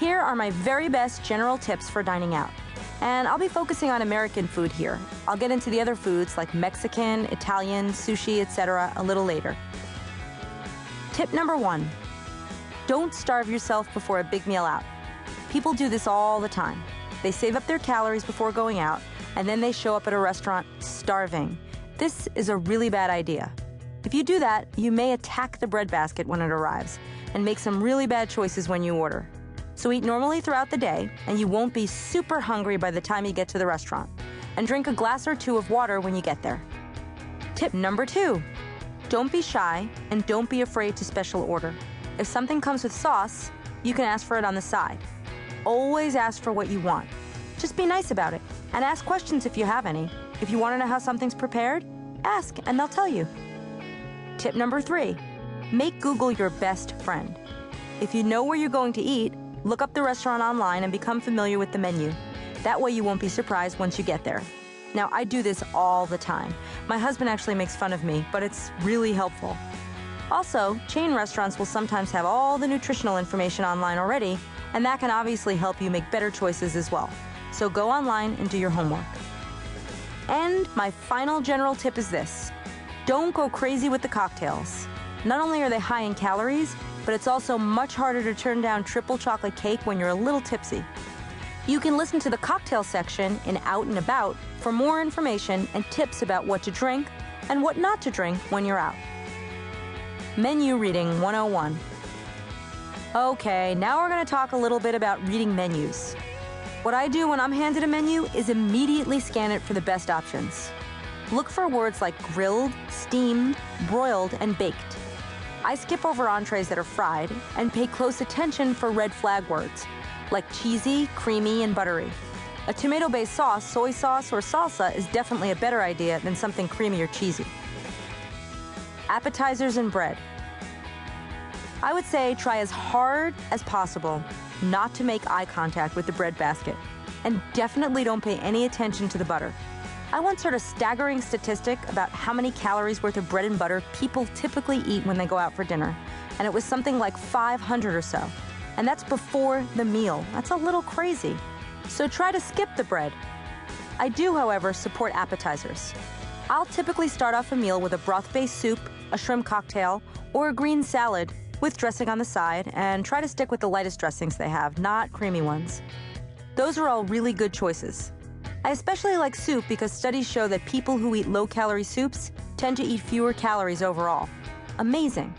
Here are my very best general tips for dining out. And I'll be focusing on American food here. I'll get into the other foods like Mexican, Italian, sushi, etc. a little later. Tip number 1. Don't starve yourself before a big meal out. People do this all the time. They save up their calories before going out, and then they show up at a restaurant starving. This is a really bad idea. If you do that, you may attack the bread basket when it arrives and make some really bad choices when you order. So eat normally throughout the day, and you won't be super hungry by the time you get to the restaurant. And drink a glass or 2 of water when you get there. Tip number 2. Don't be shy, and don't be afraid to special order. If something comes with sauce, you can ask for it on the side. Always ask for what you want. Just be nice about it, and ask questions if you have any. If you want to know how something's prepared, ask, and they'll tell you. Tip number 3. Make Google your best friend. If you know where you're going to eat, look up the restaurant online and become familiar with the menu. That way you won't be surprised once you get there. Now, I do this all the time. My husband actually makes fun of me, but it's really helpful. Also, chain restaurants will sometimes have all the nutritional information online already, and that can obviously help you make better choices as well. So go online and do your homework. And my final general tip is this. Don't go crazy with the cocktails. Not only are they high in calories, but it's also much harder to turn down triple chocolate cake when you're a little tipsy. You can listen to the cocktail section in Out and About for more information and tips about what to drink and what not to drink when you're out. Menu Reading 101. Okay, now we're going to talk a little bit about reading menus. What I do when I'm handed a menu is immediately scan it for the best options. Look for words like grilled, steamed, broiled, and baked. I skip over entrees that are fried and pay close attention for red flag words, like cheesy, creamy, and buttery. A tomato-based sauce, soy sauce, or salsa is definitely a better idea than something creamy or cheesy. Appetizers and bread. I would say try as hard as possible not to make eye contact with the bread basket, and definitely don't pay any attention to the butter. I once heard a staggering statistic about how many calories worth of bread and butter people typically eat when they go out for dinner, and it was something like 500 or so. And that's before the meal. That's a little crazy. So try to skip the bread. I do, however, support appetizers. I'll typically start off a meal with a broth-based soup, a shrimp cocktail, or a green salad with dressing on the side, and try to stick with the lightest dressings they have, not creamy ones. Those are all really good choices. I especially like soup because studies show that people who eat low-calorie soups tend to eat fewer calories overall. Amazing.